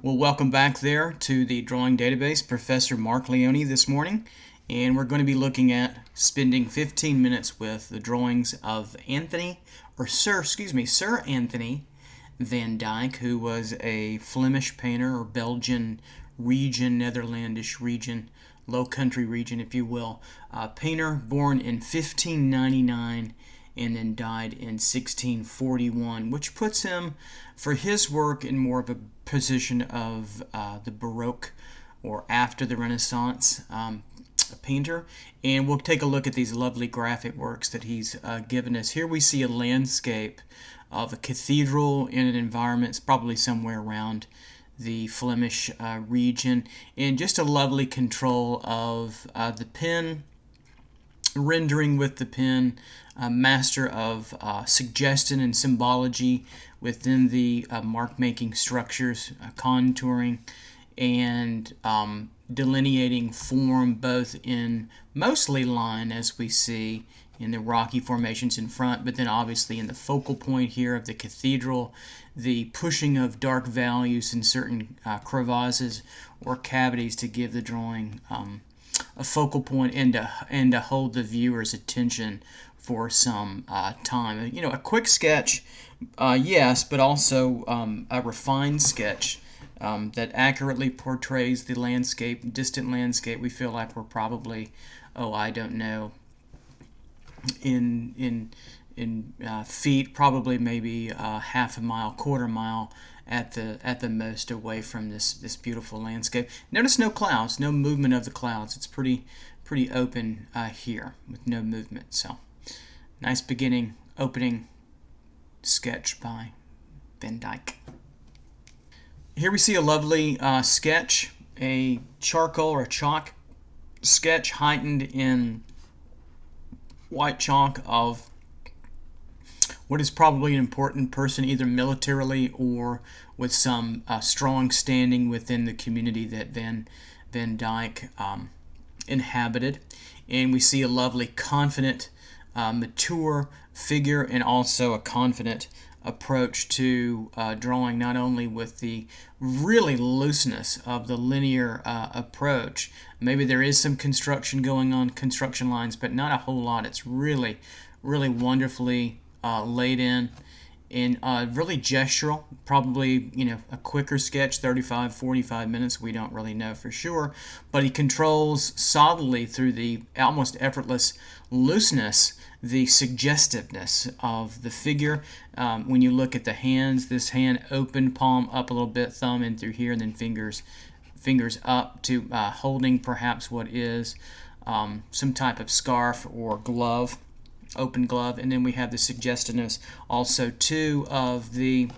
Well, welcome back there to the drawing database, Professor Marc Leone this morning, and we're going to be looking at spending 15 minutes with the drawings of Sir Anthony Van Dyck, who was a Flemish painter or Belgian region, Netherlandish region, Low Country region, if you will, painter born in 1599 and then died in 1641, which puts him, for his work, in more of a position of the baroque or after the Renaissance painter. And we'll take a look at these lovely graphic works that he's given us. Here we see a landscape of a cathedral in an environment, it's probably somewhere around the Flemish region, and just a lovely control of the pen, rendering with the pen, master of suggestion and symbology within the mark-making structures, contouring, and delineating form both in mostly line, as we see in the rocky formations in front, but then obviously in the focal point here of the cathedral, the pushing of dark values in certain crevasses or cavities to give the drawing a focal point and to hold the viewer's attention for some time. A quick sketch, yes, but also a refined sketch that accurately portrays the landscape, distant landscape. We feel like we're probably, I don't know, in feet, probably maybe half a mile, quarter mile at the most away from this beautiful landscape. Notice no clouds, no movement of the clouds. It's pretty open here with no movement. So nice opening sketch by Van Dyck. Here we see a lovely sketch, a charcoal or a chalk sketch heightened in white chalk of what is probably an important person, either militarily or with some strong standing within the community that Van Dyck inhabited. And we see a lovely, confident, mature figure, and also a confident approach to drawing, not only with the really looseness of the linear approach. Maybe there is some construction going on, construction lines, but not a whole lot. It's really wonderfully laid in really gestural, probably a quicker sketch, 35-45 minutes, we don't really know for sure, but he controls solidly through the almost effortless looseness the suggestiveness of the figure. When you look at the hands, this hand open, palm up a little bit, thumb in through here, and then fingers up to holding perhaps what is some type of scarf or glove, open glove. And then we have the suggestiveness also too of the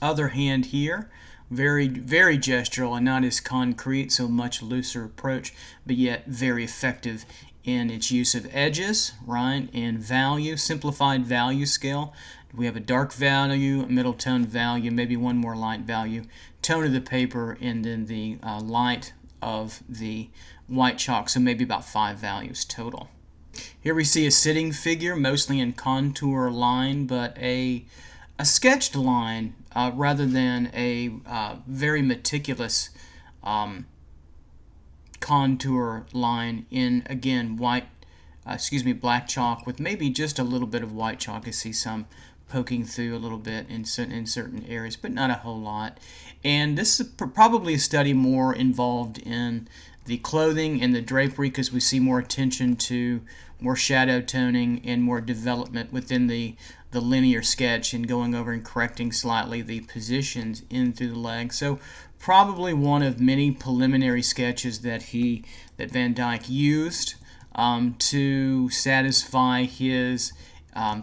other hand here, very gestural and not as concrete, so much looser approach, but yet very effective in its use of edges, right, and value, simplified value scale. We have a dark value, a middle tone value, maybe one more light value, tone of the paper, and then the light of the white chalk, so maybe about 5 values total. Here we see a sitting figure, mostly in contour line, but a sketched line rather than a very meticulous contour line in, again, black chalk with maybe just a little bit of white chalk. I see some poking through a little bit in certain areas, but not a whole lot. And this is probably a study more involved in the clothing and the drapery, because we see more attention to more shadow toning and more development within the linear sketch, and going over and correcting slightly the positions in through the leg. So probably one of many preliminary sketches that Van Dyck used to satisfy his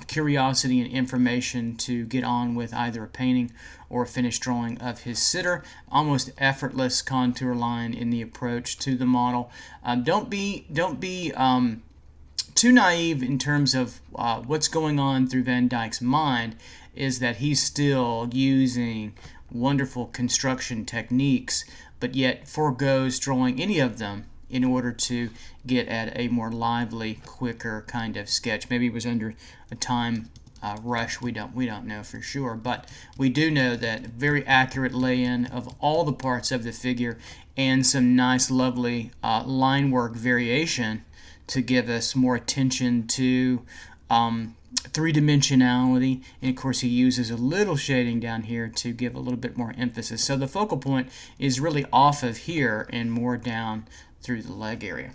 curiosity and information to get on with either a painting or a finished drawing of his sitter. Almost effortless contour line in the approach to the model. Don't be too naive in terms of what's going on through Van Dyck's mind, is that he's still using wonderful construction techniques, but yet forgoes drawing any of them in order to get at a more lively, quicker kind of sketch. Maybe it was under a time rush, we don't know for sure, but we do know that very accurate lay-in of all the parts of the figure and some nice, lovely line work variation to give us more attention to three-dimensionality, and of course he uses a little shading down here to give a little bit more emphasis. So the focal point is really off of here and more down through the leg area.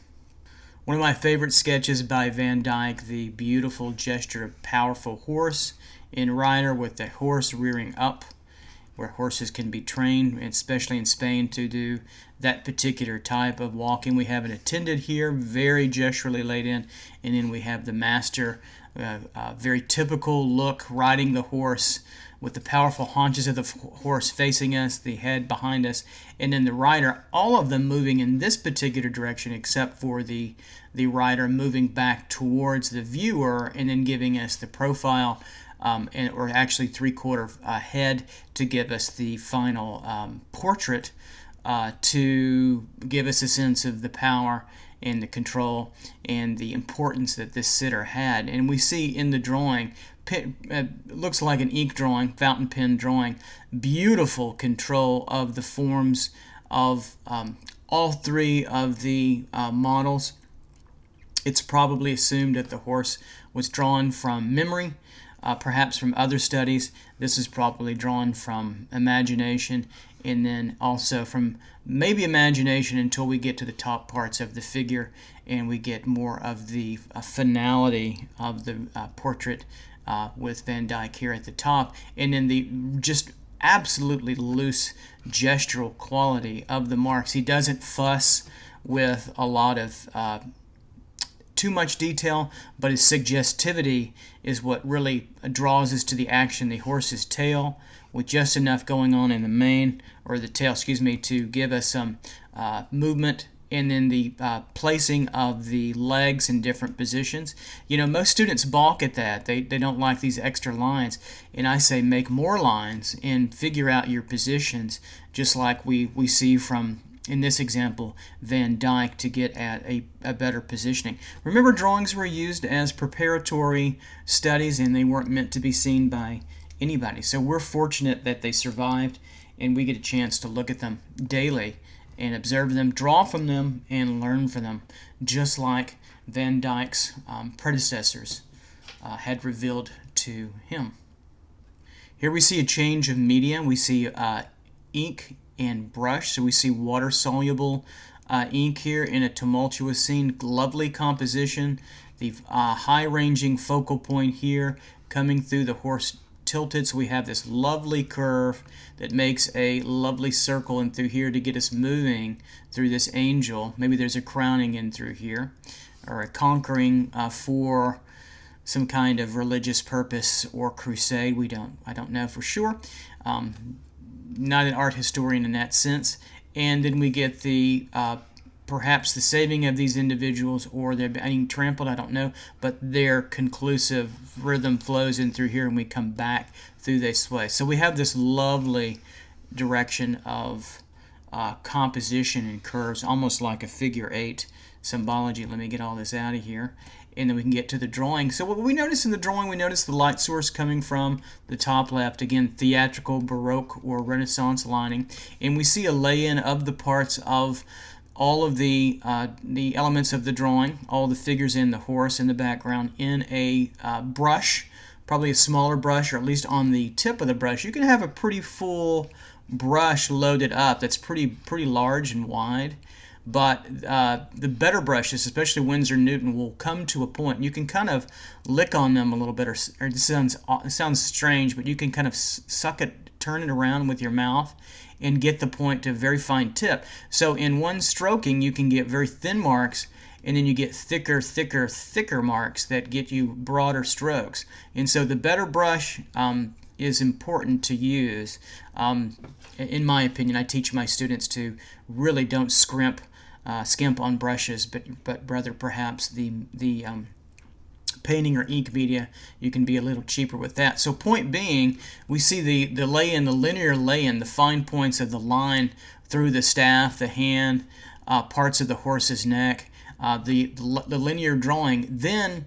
One of my favorite sketches by Van Dyck, the beautiful gesture of powerful horse in rider with the horse rearing up, where horses can be trained, especially in Spain, to do that particular type of walking. We have an attendant here, very gesturally laid in, and then we have the master, very typical look, riding the horse with the powerful haunches of the horse facing us, the head behind us, and then the rider, all of them moving in this particular direction except for the rider moving back towards the viewer and then giving us the profile, or actually three-quarter head to give us the final portrait, to give us a sense of the power and the control and the importance that this sitter had. And we see in the drawing, looks like an ink drawing, fountain pen drawing, beautiful control of the forms of all three of the models. It's probably assumed that the horse was drawn from memory, perhaps from other studies. This is probably drawn from imagination, and then also from maybe imagination until we get to the top parts of the figure and we get more of the finality of the portrait with Van Dyck here at the top, and then the just absolutely loose gestural quality of the marks. He doesn't fuss with a lot of too much detail, but his suggestivity is what really draws us to the action. The horse's tail, with just enough going on in the mane, or the tail, to give us some movement, and then the placing of the legs in different positions. Most students balk at that. They don't like these extra lines, and I say make more lines and figure out your positions, just like we see from, in this example, Van Dyck, to get at a better positioning. Remember, drawings were used as preparatory studies, and they weren't meant to be seen by anybody. So we're fortunate that they survived, and we get a chance to look at them daily and observe them, draw from them, and learn from them, just like Van Dyck's predecessors had revealed to him. Here we see a change of media. We see ink and brush. So we see water-soluble ink here in a tumultuous scene. Lovely composition. The high-ranging focal point here coming through the horse tilted, so we have this lovely curve that makes a lovely circle in through here to get us moving through this angel. Maybe there's a crowning in through here, or a conquering for some kind of religious purpose or crusade. I don't know for sure. Not an art historian in that sense. And then we get the perhaps the saving of these individuals, or they're being trampled, I don't know, but their conclusive rhythm flows in through here, and we come back through this way. So we have this lovely direction of composition and curves, almost like a figure eight symbology. Let me get all this out of here, and then we can get to the drawing. So what we notice in the drawing, we notice the light source coming from the top left, again, theatrical, baroque, or Renaissance lining, and we see a lay-in of the parts of all of the elements of the drawing, all the figures in the horse in the background, in a brush, probably a smaller brush, or at least on the tip of the brush. You can have a pretty full brush loaded up that's pretty large and wide, but the better brushes, especially Winsor Newton, will come to a point. You can kind of lick on them a little bit, or it sounds strange, but you can kind of suck it, turn it around with your mouth, and get the point to a very fine tip. So in one stroking, you can get very thin marks, and then you get thicker marks that get you broader strokes. And so the better brush is important to use. In my opinion, I teach my students to really don't skimp on brushes, but rather perhaps the painting or ink media, you can be a little cheaper with that. So point being, we see the lay-in, the linear lay-in, the fine points of the line through the staff, the hand, parts of the horse's neck, the linear drawing. Then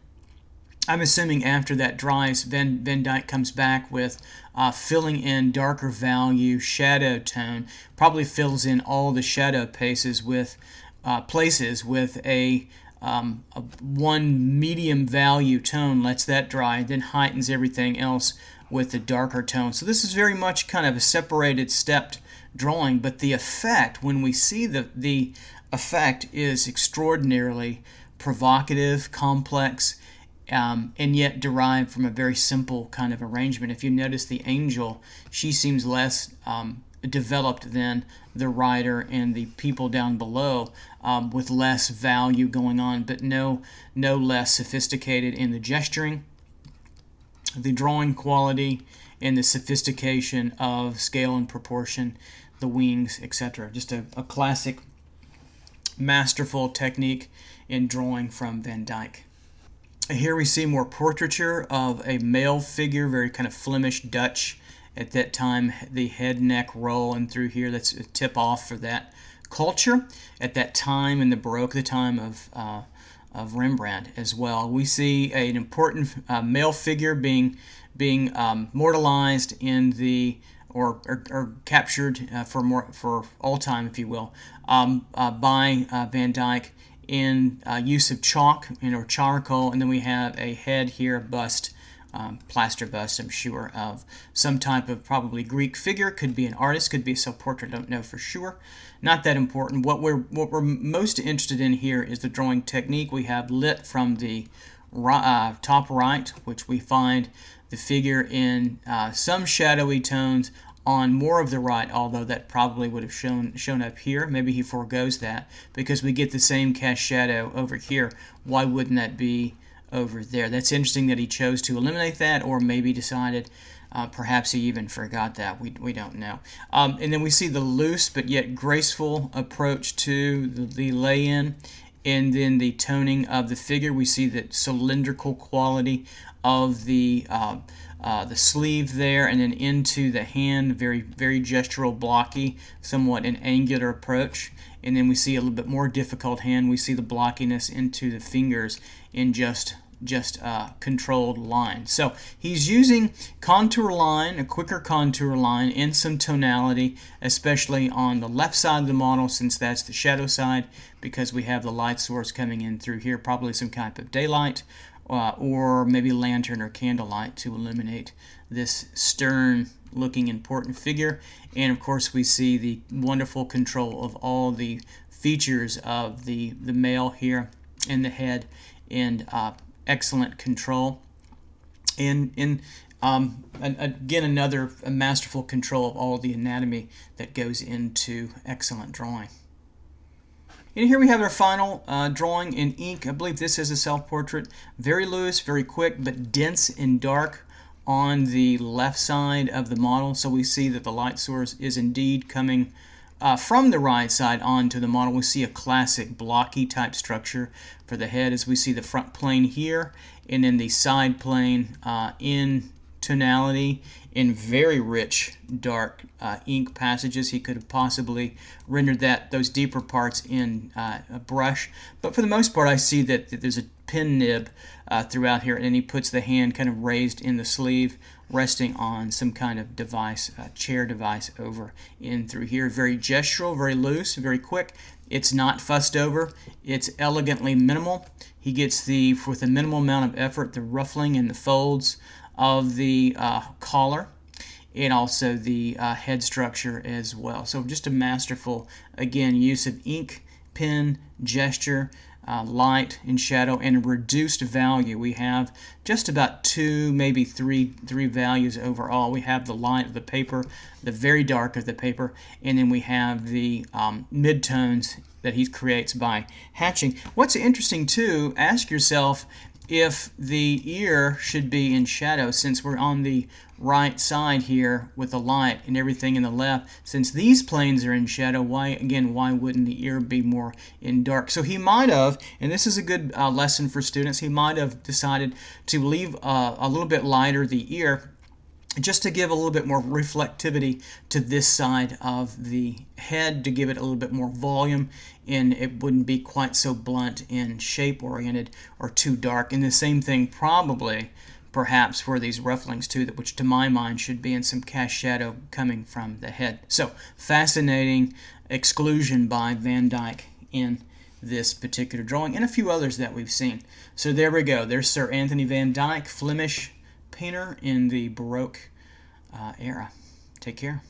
I'm assuming after that dries, Van Dyck comes back with filling in darker value shadow tone, probably fills in all the shadow places with a one medium value tone, lets that dry, then heightens everything else with the darker tone. So this is very much kind of a separated, stepped drawing, but the effect, when we see the effect, is extraordinarily provocative, complex, and yet derived from a very simple kind of arrangement. If you notice the angel, she seems less developed than the rider and the people down below, with less value going on, but no less sophisticated in the gesturing, the drawing quality, and the sophistication of scale and proportion, the wings, etc. Just a classic, masterful technique in drawing from Van Dyck. Here we see more portraiture of a male figure, very kind of Flemish Dutch at that time, the head neck roll and through here. That's a tip off for that culture at that time in the baroque, the time of Rembrandt as well. We see an important male figure being mortalized in the or captured for all time, if you will, by Van Dyck in use of chalk or charcoal, and then we have a head here, a bust, plaster bust, I'm sure, of some type of probably Greek figure. Could be an artist, could be a self-portrait, don't know for sure. Not that important. What we're most interested in here is the drawing technique. We have lit from the top right, which we find the figure in some shadowy tones on more of the right, although that probably would have shown up here. Maybe he forgoes that because we get the same cast shadow over here. Why wouldn't that be over there? That's interesting that he chose to eliminate that, or maybe decided perhaps he even forgot that. We don't know. And then we see the loose but yet graceful approach to the lay-in, and then the toning of the figure. We see that cylindrical quality of the sleeve there, and then into the hand, very gestural, blocky, somewhat an angular approach. And then we see a little bit more difficult hand. We see the blockiness into the fingers in just controlled line. So he's using contour line, a quicker contour line, and some tonality, especially on the left side of the model, since that's the shadow side, because we have the light source coming in through here, probably some type of daylight, or maybe lantern or candlelight to illuminate this stern looking important figure. And of course we see the wonderful control of all the features of the male here in the head, and excellent control, and again another masterful control of all the anatomy that goes into excellent drawing. And here we have our final drawing in ink. I believe this is a self-portrait. Very loose, very quick, but dense and dark on the left side of the model. So we see that the light source is indeed coming from the right side onto the model. We see a classic blocky type structure for the head, as we see the front plane here, and then the side plane in tonality, in very rich dark ink passages. He could have possibly rendered those deeper parts in a brush, but for the most part I see that there's a pen nib throughout here, and he puts the hand kind of raised in the sleeve, resting on some kind of device, chair device over in through here. Very gestural, very loose, very quick. It's not fussed over. It's elegantly minimal. He gets with a minimal amount of effort, the ruffling and the folds of the collar, and also the head structure as well. So just a masterful, again, use of ink, pen, gesture, light and shadow, and a reduced value. We have just about two, maybe three values overall. We have the light of the paper, the very dark of the paper, and then we have the midtones that he creates by hatching. What's interesting too, ask yourself if the ear should be in shadow, since we're on the right side here with the light and everything in the left. Since these planes are in shadow, why wouldn't the ear be more in dark? So he might have, and this is a good lesson for students, he might have decided to leave a little bit lighter the ear just to give a little bit more reflectivity to this side of the head, to give it a little bit more volume, and it wouldn't be quite so blunt and shape-oriented or too dark. And the same thing probably, perhaps, for these rufflings too, which to my mind should be in some cast shadow coming from the head. So, fascinating exclusion by Van Dyck in this particular drawing, and a few others that we've seen. So there we go. There's Sir Anthony Van Dyck, Flemish painter in the Baroque era. Take care.